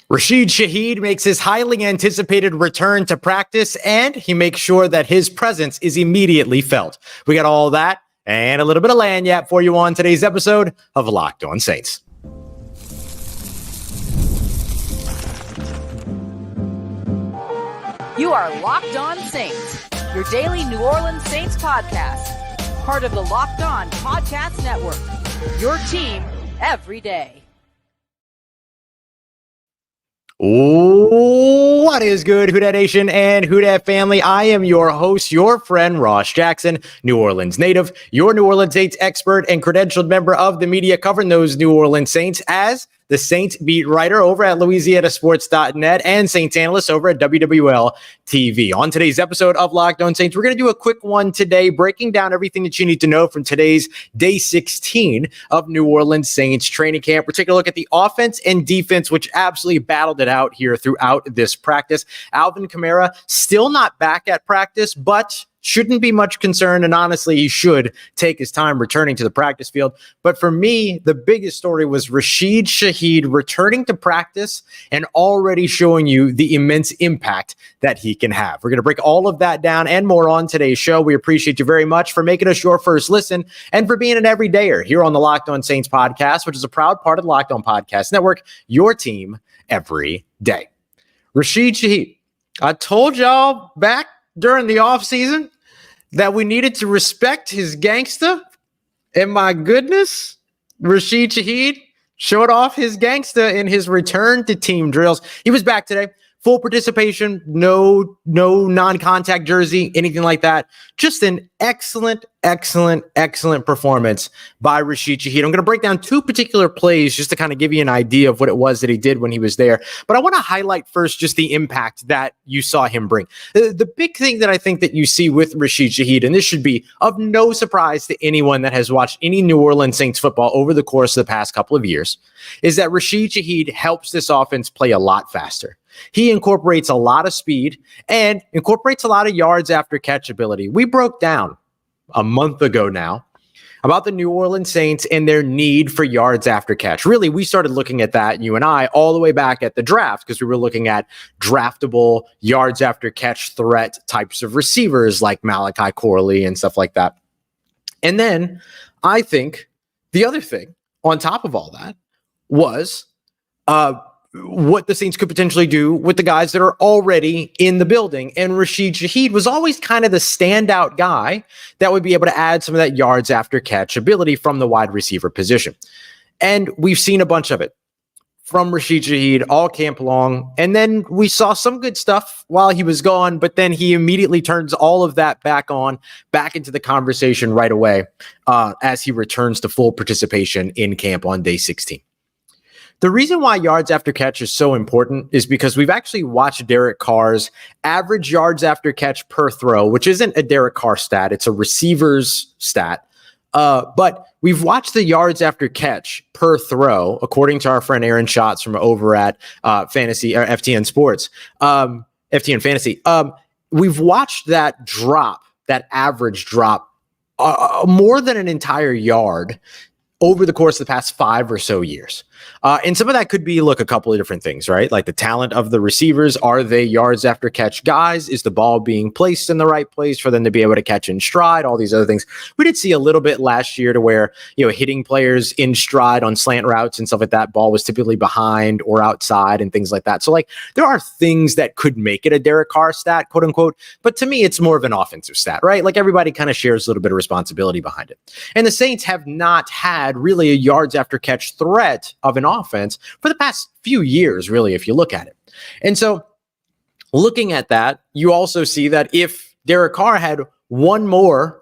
Rashid Shaheed makes his highly anticipated return to practice, and he makes sure that his presence is immediately felt. We got all that and a little bit of lanyap for you on today's episode of Locked On Saints. You are Locked On Saints, your daily New Orleans Saints podcast, part of the Locked On Podcast Network, your team every day. What is good, Who Dat Nation and Who Dat family? I am your host, your friend, Ross Jackson, New Orleans native, your New Orleans Saints expert and credentialed member of the media covering those New Orleans Saints as the Saints beat writer over at LouisianaSports.net and Saints analyst over at WWL TV. On today's episode of Locked On Saints, we're going to do a quick one today, breaking down everything that you need to know from today's day 16 of New Orleans Saints training camp. We're taking a look at the offense and defense, which absolutely battled it out here throughout this practice. Alvin Kamara still not back at practice, but shouldn't be much concern, and honestly, he should take his time returning to the practice field. But for me, the biggest story was Rasheed Shaheed returning to practice and already showing you the immense impact that he can have. We're going to break all of that down and more on today's show. We appreciate you very much for making us your first listen and for being an everydayer here on the Locked On Saints podcast, which is a proud part of the Locked On Podcast Network, your team every day. Rasheed Shaheed, I told y'all back during the offseason that we needed to respect his gangster. And my goodness, Rashid Shaheed showed off his gangster in his return to team drills. He was back today. Full participation, no non-contact jersey, anything like that. Just an excellent performance by Rashid Shaheed. I'm going to break down two particular plays just to kind of give you an idea of what it was that he did when he was there. But I want to highlight first just the impact that you saw him bring. The big thing that I think that you see with Rashid Shaheed, and this should be of no surprise to anyone that has watched any New Orleans Saints football over the course of the past couple of years, is that Rashid Shaheed helps this offense play a lot faster. He incorporates a lot of speed and incorporates a lot of yards after catch ability. We broke down a month ago now about the New Orleans Saints and their need for yards after catch. Really, we started looking at that, you and I, all the way back at the draft because we were looking at draftable yards after catch threat types of receivers like Malachi Corley and stuff like that. And then I think the other thing on top of all that was what the Saints could potentially do with the guys that are already in the building. And Rashid Shaheed was always kind of the standout guy that would be able to add some of that yards after catch ability from the wide receiver position. And we've seen a bunch of it from Rashid Shaheed all camp long. And then we saw some good stuff while he was gone, but then he immediately turns all of that back into the conversation right away as he returns to full participation in camp on day 16. The reason why yards after catch is so important is because we've actually watched Derek Carr's average yards after catch per throw, which isn't a Derek Carr stat. It's a receiver's stat. But we've watched the yards after catch per throw, according to our friend Aaron Schatz from over at Fantasy or FTN Sports, FTN Fantasy. We've watched that drop, that average drop, more than an entire yard over the course of the past 5 or so years. And some of that could be, look, a couple of different things, right? Like the talent of the receivers. Are they yards after catch guys? Is the ball being placed in the right place for them to be able to catch in stride? All these other things. We did see a little bit last year to where, hitting players in stride on slant routes and stuff like that, ball was typically behind or outside and things like that. So like there are things that could make it a Derek Carr stat, quote unquote. But to me, it's more of an offensive stat, right? Like everybody kind of shares a little bit of responsibility behind it. And the Saints have not had really a yards after catch threat of an offense for the past few years, really, if you look at it. And so looking at that, you also see that if Derek Carr had one more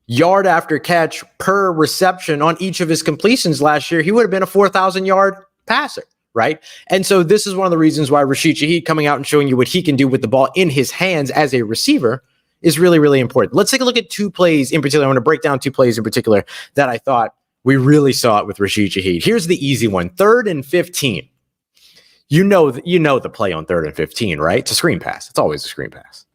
yard after catch per reception on each of his completions last year, he would have been a 4,000 yard passer, right? And so this is one of the reasons why Rashid Shaheed coming out and showing you what he can do with the ball in his hands as a receiver is really, really important. Let's take a look at two plays in particular. I want to break down two plays in particular that I thought we really saw it with Rashid Shaheed. Here's the easy one. 3rd and 15. You know the play on 3rd and 15, right? It's a screen pass. It's always a screen pass.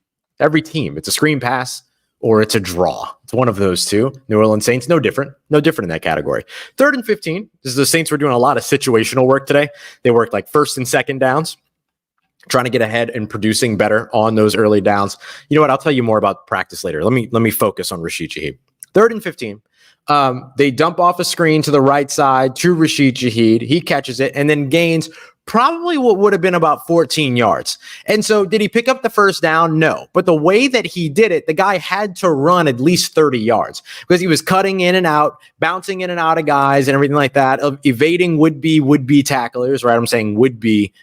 Every team, it's a screen pass or it's a draw. It's one of those two. New Orleans Saints, no different in that category. 3rd and 15. This is the Saints were doing a lot of situational work today. They worked like 1st and 2nd downs, trying to get ahead and producing better on those early downs. You know what? I'll tell you more about practice later. Let me focus on Rasheed Shaheed. 3rd and 15. They dump off a screen to the right side to Rasheed Shaheed. He catches it and then gains probably what would have been about 14 yards. And so did he pick up the first down? No. But the way that he did it, the guy had to run at least 30 yards because he was cutting in and out, bouncing in and out of guys and everything like that, of evading would-be tacklers, right? I'm saying would-be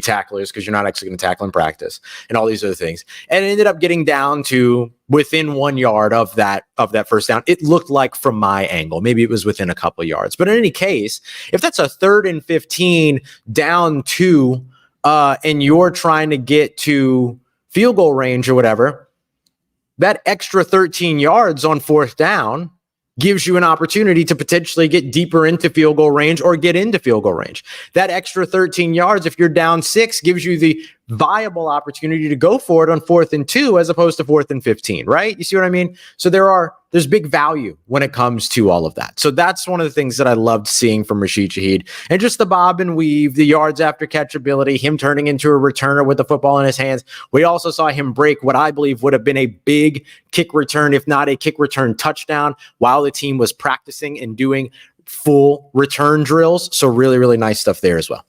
tacklers because you're not actually going to tackle in practice and all these other things. And it ended up getting down to within 1 yard of that first down. It looked like from my angle, maybe it was within a couple of yards. But in any case, if that's a 3rd and 15 down 2 and you're trying to get to field goal range or whatever, that extra 13 yards on 4th down gives you an opportunity to potentially get deeper into field goal range or get into field goal range. That extra 13 yards, if you're down 6, gives you the viable opportunity to go for it on 4th and 2 as opposed to 4th and 15, right? You see what I mean? So there's big value when it comes to all of that. So that's one of the things that I loved seeing from Rasheed Shaheed, and just the bob and weave, the yards after catch ability, him turning into a returner with the football in his hands. We also saw him break what I believe would have been a big kick return, if not a kick return touchdown, while the team was practicing and doing full return drills. So really, really nice stuff there as well.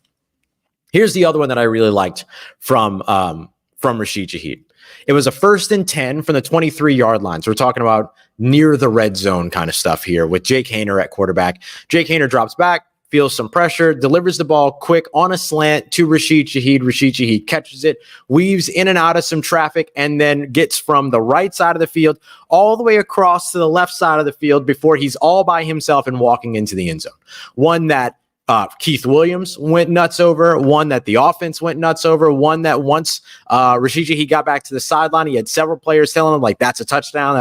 Here's the other one that I really liked from Rasheed Shaheed. It was a 1st and 10 from the 23-yard line. So we're talking about near the red zone kind of stuff here with Jake Haener at quarterback. Jake Haener drops back, feels some pressure, delivers the ball quick on a slant to Rasheed Shaheed. Rasheed Shaheed catches it, weaves in and out of some traffic, and then gets from the right side of the field all the way across to the left side of the field before he's all by himself and walking into the end zone. One that Keith Williams went nuts over, one that the offense went nuts over, one that once Rasheed Shaheed got back to the sideline, he had several players telling him, like, that's a touchdown,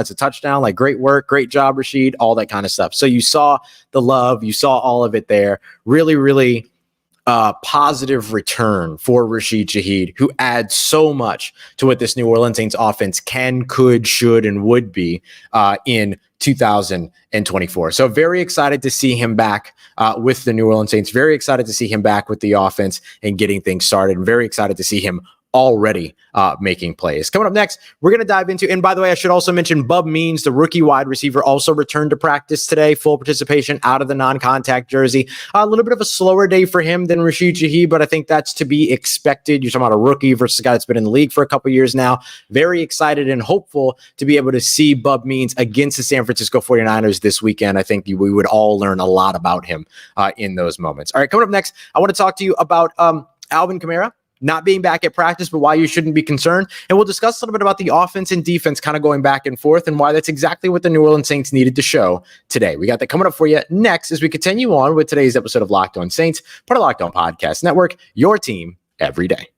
like, great work, great job, Rasheed, all that kind of stuff. So you saw the love, you saw all of it there. Really, really positive return for Rasheed Shaheed, who adds so much to what this New Orleans Saints offense can, could, should, and would be in 2024. So very excited to see him back with the New Orleans Saints. Very excited to see him back with the offense and getting things started. And very excited to see him already making plays. Coming up next, we're going to dive into, and by the way, I should also mention Bub Means, the rookie wide receiver, also returned to practice today, full participation out of the non-contact jersey. A little bit of a slower day for him than Rasheed Shaheed, but I think that's to be expected. You're talking about a rookie versus a guy that's been in the league for a couple years now. Very excited and hopeful to be able to see Bub Means against the San Francisco 49ers this weekend. I think we would all learn a lot about him in those moments. All right, coming up next, I want to talk to you about Alvin Kamara not being back at practice, but why you shouldn't be concerned. And we'll discuss a little bit about the offense and defense kind of going back and forth and why that's exactly what the New Orleans Saints needed to show today. We got that coming up for you next as we continue on with today's episode of Locked On Saints, part of Locked On Podcast Network, your team every day.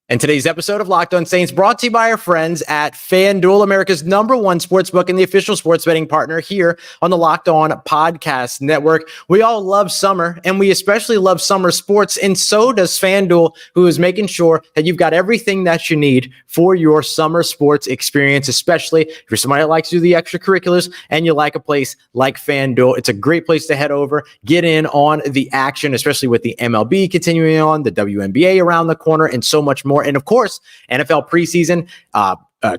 And today's episode of Locked On Saints brought to you by our friends at FanDuel, America's #1 sportsbook and the official sports betting partner here on the Locked On Podcast Network. We all love summer, and we especially love summer sports, and so does FanDuel, who is making sure that you've got everything that you need for your summer sports experience, especially if you're somebody that likes to do the extracurriculars and you like a place like FanDuel. It's a great place to head over, get in on the action, especially with the MLB continuing on, the WNBA around the corner, and so much more. And of course, NFL preseason,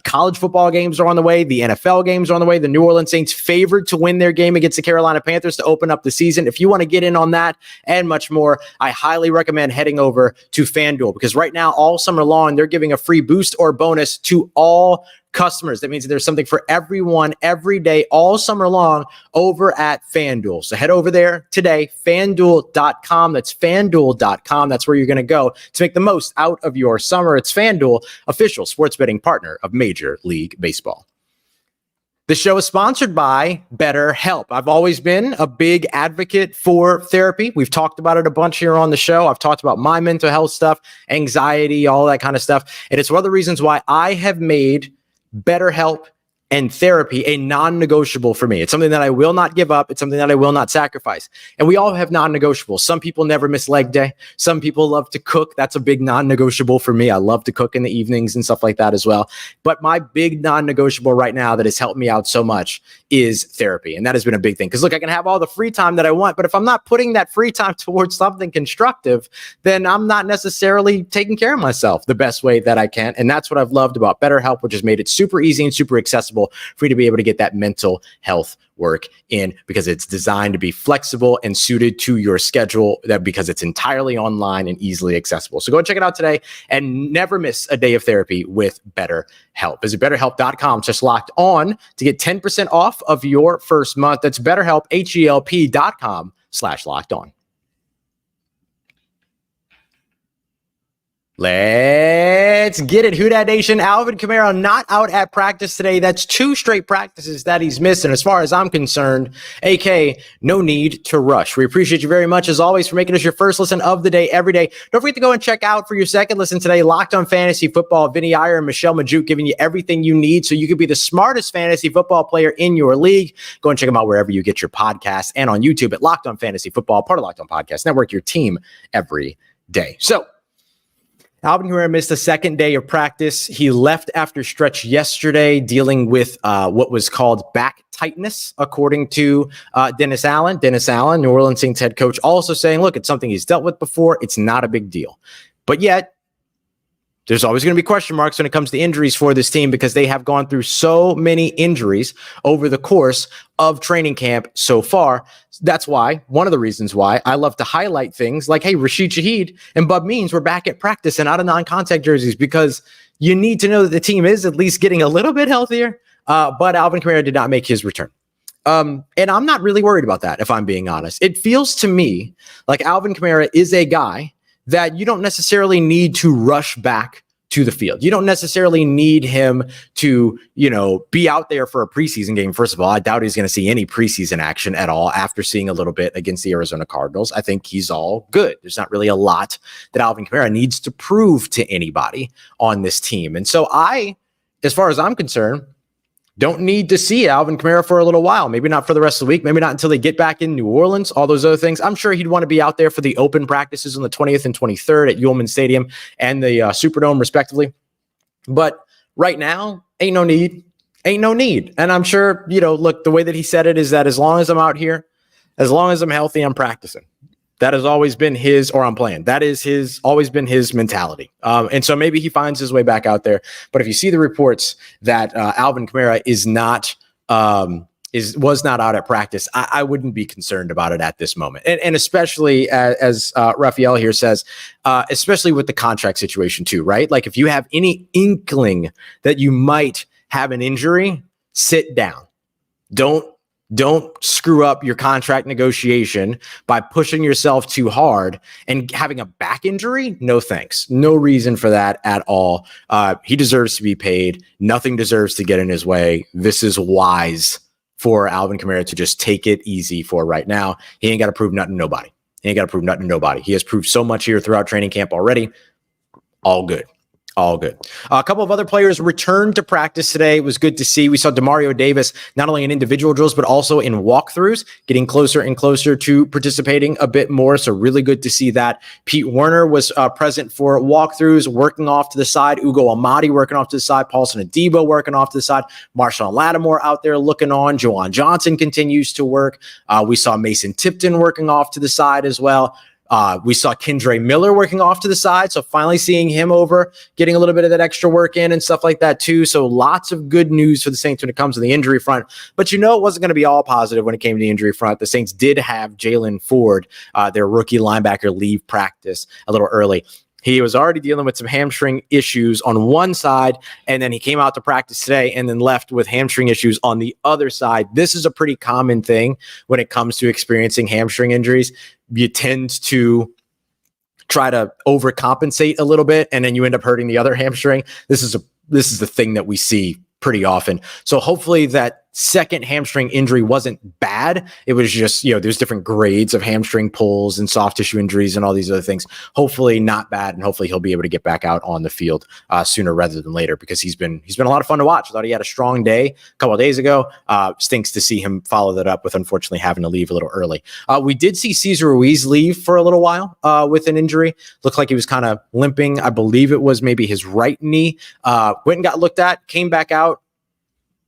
college football games are on the way. The NFL games are on the way. The New Orleans Saints favored to win their game against the Carolina Panthers to open up the season. If you want to get in on that and much more, I highly recommend heading over to FanDuel, because right now, all summer long, they're giving a free boost or bonus to all customers. That means that there's something for everyone every day, all summer long, over at FanDuel. So head over there today, FanDuel.com. That's FanDuel.com. That's where you're going to go to make the most out of your summer. It's FanDuel, official sports betting partner of Major League Baseball. The show is sponsored by BetterHelp. I've always been a big advocate for therapy. We've talked about it a bunch here on the show. I've talked about my mental health stuff, anxiety, all that kind of stuff. And it's one of the reasons why I have made BetterHelp and therapy a non-negotiable for me. It's something that I will not give up. It's something that I will not sacrifice. And we all have non-negotiables. Some people never miss leg day. Some people love to cook. That's a big non-negotiable for me. I love to cook in the evenings and stuff like that as well. But my big non-negotiable right now that has helped me out so much is therapy. And that has been a big thing. Because look, I can have all the free time that I want, but if I'm not putting that free time towards something constructive, then I'm not necessarily taking care of myself the best way that I can. And that's what I've loved about BetterHelp, which has made it super easy and super accessible for you to be able to get that mental health work in, because it's designed to be flexible and suited to your schedule, that because it's entirely online and easily accessible. So go and check it out today and never miss a day of therapy with BetterHelp. Visit BetterHelp.com/locked-on to get 10% off of your first month. That's BetterHelp, HELP.com/locked-on. Let's get it. Who Dat Nation? Alvin Kamara not out at practice today. That's 2 straight practices that he's missed. And as far as I'm concerned, AK, no need to rush. We appreciate you very much, as always, for making us your first listen of the day every day. Don't forget to go and check out for your second listen today, Locked on Fantasy Football. Vinny Iyer and Michelle Majuk giving you everything you need so you can be the smartest fantasy football player in your league. Go and check them out wherever you get your podcasts and on YouTube at Locked on Fantasy Football, part of Locked on Podcast Network, your team every day. So, Alvin Kamara missed a second day of practice. He left after stretch yesterday, dealing with what was called back tightness, according to Dennis Allen. Dennis Allen, New Orleans Saints head coach, also saying, look, it's something he's dealt with before. It's not a big deal. But yet, there's always going to be question marks when it comes to injuries for this team, because they have gone through so many injuries over the course of training camp so far. That's why, one of the reasons why I love to highlight things like, hey, Rashid Shaheed and Bub Means were back at practice and out of non-contact jerseys, because you need to know that the team is at least getting a little bit healthier. But Alvin Kamara did not make his return. And I'm not really worried about that, if I'm being honest. It feels to me like Alvin Kamara is a guy that you don't necessarily need to rush back to the field. You don't necessarily need him to, be out there for a preseason game. First of all, I doubt he's going to see any preseason action at all after seeing a little bit against the Arizona Cardinals. I think he's all good. There's not really a lot that Alvin Kamara needs to prove to anybody on this team. And so as far as I'm concerned, don't need to see Alvin Kamara for a little while. Maybe not for the rest of the week. Maybe not until they get back in New Orleans, all those other things. I'm sure he'd want to be out there for the open practices on the 20th and 23rd at Ullman Stadium and the Superdome, respectively. But right now, ain't no need. Ain't no need. And I'm sure, look, the way that he said it is that as long as I'm out here, as long as I'm healthy, I'm practicing. That has always been I'm playing. That is always been his mentality. And so maybe he finds his way back out there. But if you see the reports that Alvin Kamara was not out at practice, I wouldn't be concerned about it at this moment. And especially as Raphael here says, especially with the contract situation too, right? Like if you have any inkling that you might have an injury, sit down. Don't screw up your contract negotiation by pushing yourself too hard and having a back injury. No thanks. No reason for that at all. He deserves to be paid. Nothing deserves to get in his way. This is wise for Alvin Kamara to just take it easy for right now. He ain't got to prove nothing to nobody. He has proved so much here throughout training camp already. All good. All good. A couple of other players returned to practice today. It was good to see. We saw Demario Davis, not only in individual drills, but also in walkthroughs, getting closer and closer to participating a bit more. So really good to see that. Pete Werner was present for walkthroughs, working off to the side. Ugo Amadi working off to the side. Paulson Adebo working off to the side. Marshawn Lattimore out there looking on. Juwan Johnson continues to work. We saw Mason Tipton working off to the side as well. We saw Kendre Miller working off to the side. So finally seeing him over, getting a little bit of that extra work in and stuff like that too. So lots of good news for the Saints when it comes to the injury front. But it wasn't going to be all positive when it came to the injury front. The Saints did have Jalen Ford, their rookie linebacker, leave practice a little early. He was already dealing with some hamstring issues on one side, and then he came out to practice today and then left with hamstring issues on the other side. This is a pretty common thing when it comes to experiencing hamstring injuries. You tend to try to overcompensate a little bit, and then you end up hurting the other hamstring. This is the thing that we see pretty often. So hopefully that second hamstring injury wasn't bad. It was just, there's different grades of hamstring pulls and soft tissue injuries and all these other things. Hopefully not bad, and hopefully he'll be able to get back out on the field sooner rather than later, because he's been a lot of fun to watch. I thought he had a strong day a couple of days ago. Stinks to see him follow that up with unfortunately having to leave a little early. We did see Cesar Ruiz leave for a little while with an injury. Looked like he was kind of limping. I believe it was maybe his right knee. Went and got looked at, came back out,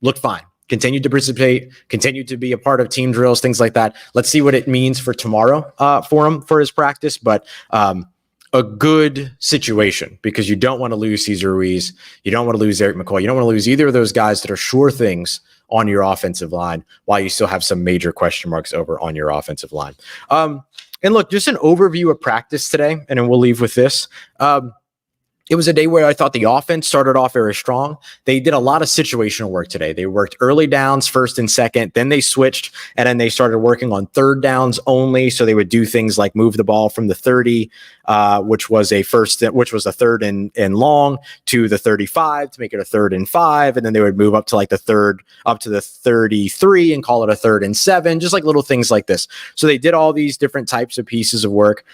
looked fine. Continued to participate, continued to be a part of team drills, things like that. Let's see what it means for tomorrow for him, for his practice. But a good situation, because you don't want to lose Cesar Ruiz. You don't want to lose Eric McCoy. You don't want to lose either of those guys that are sure things on your offensive line, while you still have some major question marks over on your offensive line. And look, just an overview of practice today, and then we'll leave with this. It was a day where I thought the offense started off very strong. They did a lot of situational work today. They worked early downs, first and second, then they switched, and then they started working on third downs only. So they would do things like move the ball from the 30, which was a third and long, to the 35 to make it a 3rd and 5. And then they would move up to the 33 and call it a 3rd and 7, just like little things like this. So they did all these different types of pieces of work.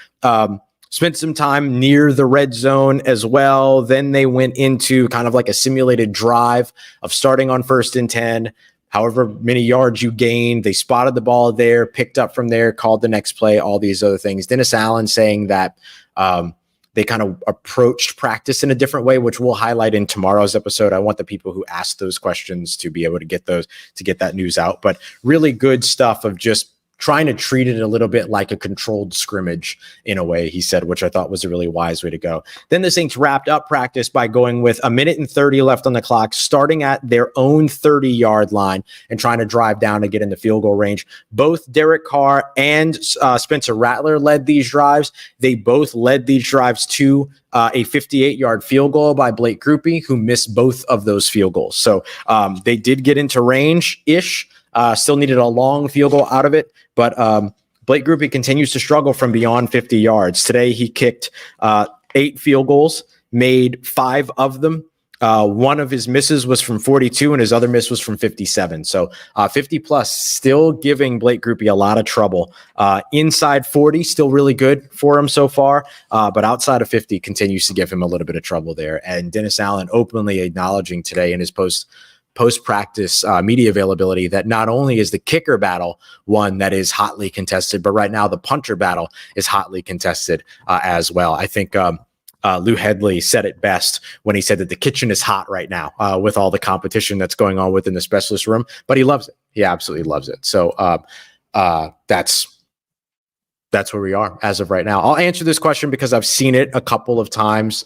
Spent some time near the red zone as well. Then they went into kind of like a simulated drive of starting on 1st and 10, however many yards you gained. They spotted the ball there, picked up from there, called the next play, all these other things. Dennis Allen saying that they kind of approached practice in a different way, which we'll highlight in tomorrow's episode. I want the people who asked those questions to be able to get that news out. But really good stuff of just trying to treat it a little bit like a controlled scrimmage in a way, he said, which I thought was a really wise way to go. Then the Saints wrapped up practice by going with 1:30 left on the clock, starting at their own 30-yard line and trying to drive down to get in the field goal range. Both Derek Carr and Spencer Rattler led these drives. They both led these drives to a 58-yard field goal by Blake Grupe, who missed both of those field goals. So they did get into range-ish. Still needed a long field goal out of it, but Blake Grupe continues to struggle from beyond 50 yards. Today, he kicked 8 field goals, made 5 of them. One of his misses was from 42, and his other miss was from 57. So 50 plus, still giving Blake Grupe a lot of trouble. Inside 40, still really good for him so far, but outside of 50 continues to give him a little bit of trouble there. And Dennis Allen openly acknowledging today in his post-practice media availability that not only is the kicker battle one that is hotly contested, but right now the punter battle is hotly contested as well. I think Lou Headley said it best when he said that the kitchen is hot right now with all the competition that's going on within the specialist room, but he loves it. He absolutely loves it. So that's where we are as of right now. I'll answer this question because I've seen it a couple of times.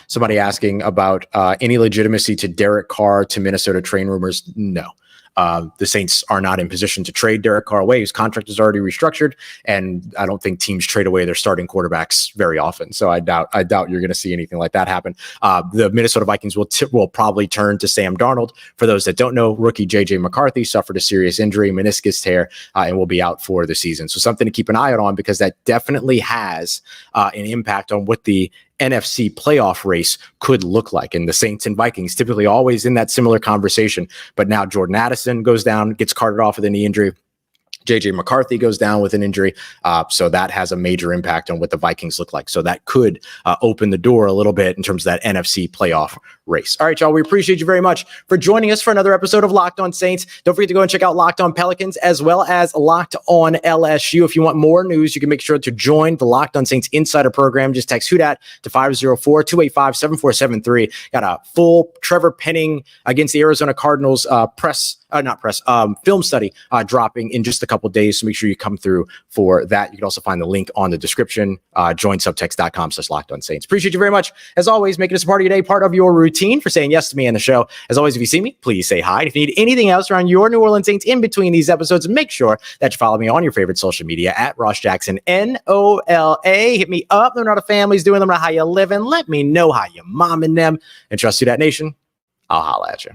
Somebody asking about any legitimacy to Derek Carr to Minnesota train rumors. No. The Saints are not in position to trade Derek Carr away. His contract is already restructured, and I don't think teams trade away their starting quarterbacks very often. So I doubt you're going to see anything like that happen. The Minnesota Vikings will probably turn to Sam Darnold. For those that don't know, rookie J.J. McCarthy suffered a serious injury, meniscus tear, and will be out for the season. So something to keep an eye out on, because that definitely has an impact on what the NFC playoff race could look like. And the Saints and Vikings typically always in that similar conversation. But now Jordan Addison goes down, gets carted off with a knee injury. J.J. McCarthy goes down with an injury. So that has a major impact on what the Vikings look like. So that could open the door a little bit in terms of that NFC playoff race. All right, y'all, we appreciate you very much for joining us for another episode of Locked On Saints. Don't forget to go and check out Locked On Pelicans as well as Locked On LSU. If you want more news, you can make sure to join the Locked On Saints Insider Program. Just text Who Dat to 504-285-7473. Got a full Trevor Penning against the Arizona Cardinals film study dropping in just a couple days. So make sure you come through for that. You can also find the link on the description. Join subtext.com/LockedOnSaints. Appreciate you very much. As always, making us a part of your day, part of your routine, for saying yes to me and the show. As always, if you see me, please say hi. If you need anything else around your New Orleans Saints in between these episodes, make sure that you follow me on your favorite social media at Ross Jackson, NOLA. Hit me up. Let me know how the family's doing. Let me know how you living. Let me know how you momming them. And trust Who Dat Nation. I'll holla at you.